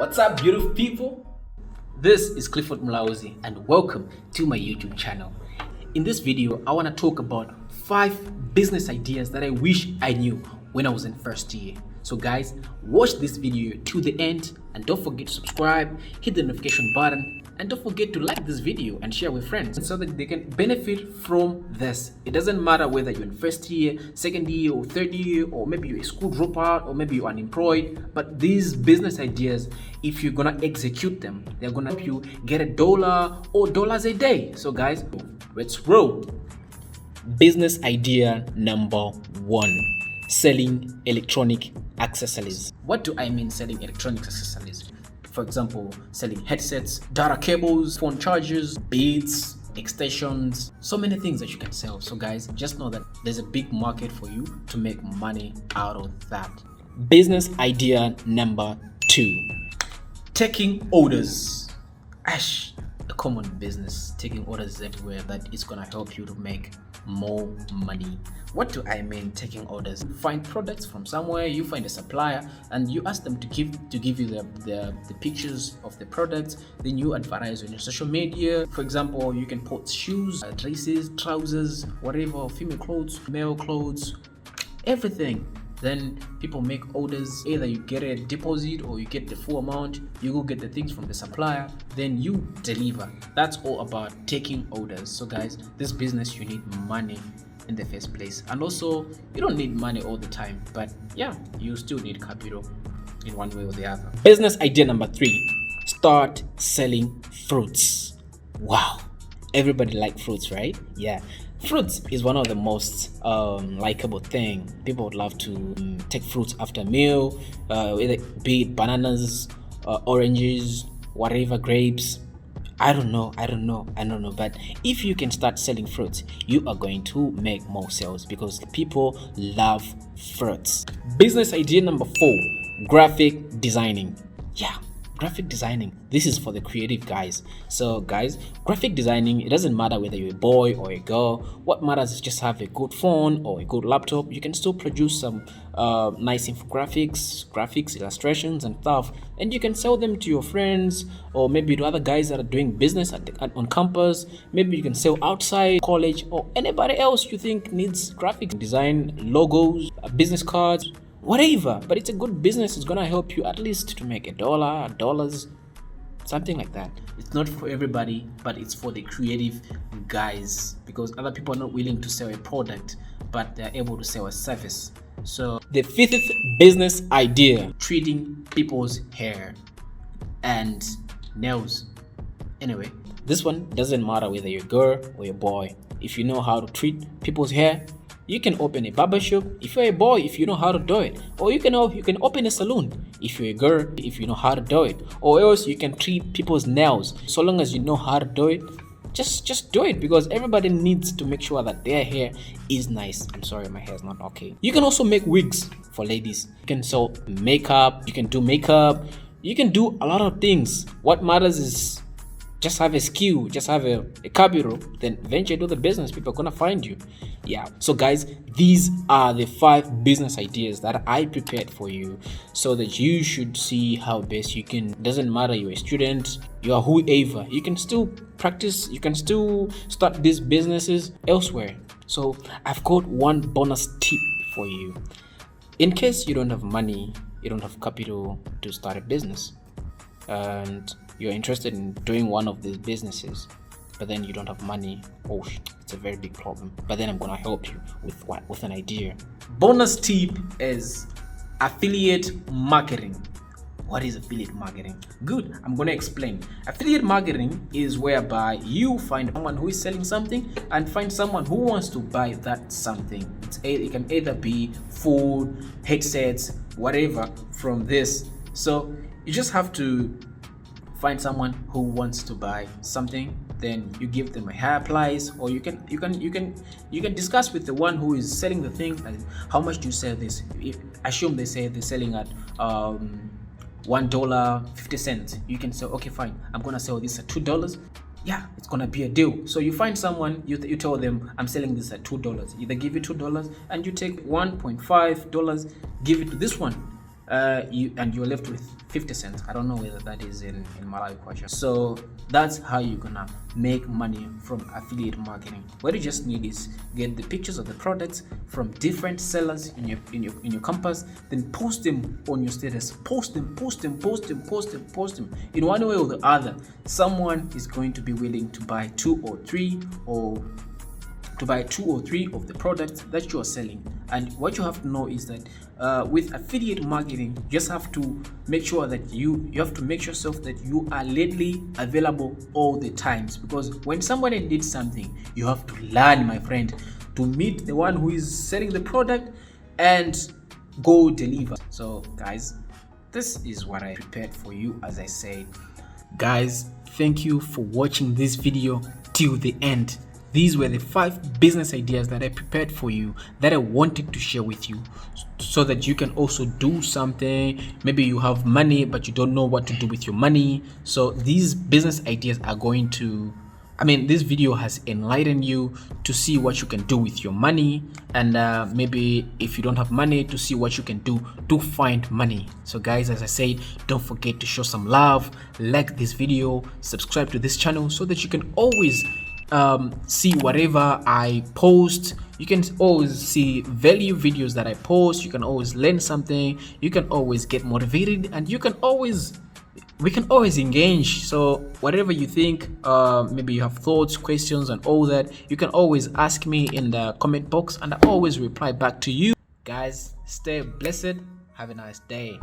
What's up, beautiful people? This is Clifford Mlauzi and welcome to my YouTube channel. In this video, I want to talk about 5 business ideas that I wish I knew when I was in first year. So guys, watch this video to the end and don't forget to subscribe, hit the notification button, and don't forget to like this video and share with friends so that they can benefit from this. It doesn't matter whether you're in first year, second year, or third year, or maybe you're a school dropout, or maybe you're unemployed. But these business ideas, if you're gonna execute them, they're gonna help you get $1 or dollars a day. So guys, let's roll. Business idea number 1: selling electronic accessories. What do I mean selling electronic accessories? For example, selling headsets, data cables, phone chargers, beads, extensions, so many things that you can sell. So guys, just know that there's a big market for you to make money out of that. Business idea number 2: taking orders. A common business, taking orders everywhere, that is gonna help you to make more money. What do I mean taking orders? Find products from somewhere, you find a supplier and you ask them to give you the pictures of the products, then you advertise on your social media. For example, you can post shoes, dresses, trousers, whatever, female clothes, male clothes, everything. Then people make orders. Either you get a deposit or you get the full amount. You go get the things from the supplier, then you deliver. That's all about taking orders. So guys, this business, you need money in the first place, and also you don't need money all the time, but yeah, you still need capital in one way or the other. Business idea number 3: start selling fruits. Wow, everybody likes fruits, right? Yeah, fruits is one of the most likable thing. People would love to take fruits after a meal, either be it bananas, oranges, whatever, grapes. I don't know, but if you can start selling fruits, you are going to make more sales because people love fruits. Business idea number 4: graphic designing. Yeah, graphic designing, this is for the creative guys. So guys, graphic designing, it doesn't matter whether you're a boy or a girl. What matters is just have a good phone or a good laptop. You can still produce some nice infographics, graphics, illustrations and stuff, and you can sell them to your friends or maybe to other guys that are doing business on campus. Maybe you can sell outside college, or anybody else you think needs graphic design, logos, business cards, whatever. But it's a good business. It's gonna help you at least to make $1, dollars, something like that. It's not for everybody, but it's for the creative guys, because other people are not willing to sell a product, but they're able to sell a service. So the 5th business idea: treating people's hair and nails. Anyway, this one doesn't matter whether you're a girl or a boy. If you know how to treat people's hair, you can open a barbershop. If you're a boy, if you know how to do it, or you can open a salon. If you're a girl, if you know how to do it, or else you can treat people's nails. So long as you know how to do it, just do it, because everybody needs to make sure that their hair is nice. I'm sorry, my hair is not okay. You can also make wigs for ladies. You can sell makeup. You can do makeup. You can do a lot of things. What matters is just have a skill, just have a capital, then venture into the business. People are gonna find you. Yeah, so guys, these are the 5 business ideas that I prepared for you so that you should see how best you can. Doesn't matter you're a student, you are whoever, you can still practice, you can still start these businesses elsewhere. So I've got one bonus tip for you. In case you don't have money, you don't have capital to start a business, and you're interested in doing one of these businesses, but then you don't have money, it's a very big problem. But then I'm gonna help you with an idea. Bonus tip is affiliate marketing. What is affiliate marketing? Good, I'm gonna explain. Affiliate marketing is whereby you find someone who is selling something and find someone who wants to buy that something. It can either be food, headsets, whatever from this. So you just have to find someone who wants to buy something, then you give them a higher price, or you can discuss with the one who is selling the thing, and how much do you sell this? Assume they say they're selling at $1.50. You can say, okay, fine, I'm gonna sell this at $2. Yeah, it's gonna be a deal. So you find someone, you tell them, I'm selling this at $2. They give you $2 and you take $1.5, give it to this one. you're left with 50 cents. I don't know whether that is in Malawi kwacha. So that's how you're gonna make money from affiliate marketing. What you just need is get the pictures of the products from different sellers in your campus, then post them on your status. Post them in one way or the other. Someone is going to be willing to buy two or three of the products that you are selling. And what you have to know is that with affiliate marketing, you just have to make sure that you have to make yourself that you are readily available all the times, because when somebody needs something, you have to learn, my friend, to meet the one who is selling the product and go deliver. So guys, this is what I prepared for you. As I said, guys, thank you for watching this video till the end. These were the 5 business ideas that I prepared for you, that I wanted to share with you, so that you can also do something. Maybe you have money but you don't know what to do with your money. So these business ideas are going to, this video has enlightened you to see what you can do with your money, and maybe if you don't have money, to see what you can do to find money. So guys, as I said, don't forget to show some love, like this video, subscribe to this channel, so that you can always see whatever I post. You can always see value videos that I post. You can always learn something. You can always get motivated, and we can always engage. So whatever you think, maybe you have thoughts, questions, and all that, you can always ask me in the comment box, and I always reply back to you. Guys, stay blessed. Have a nice day.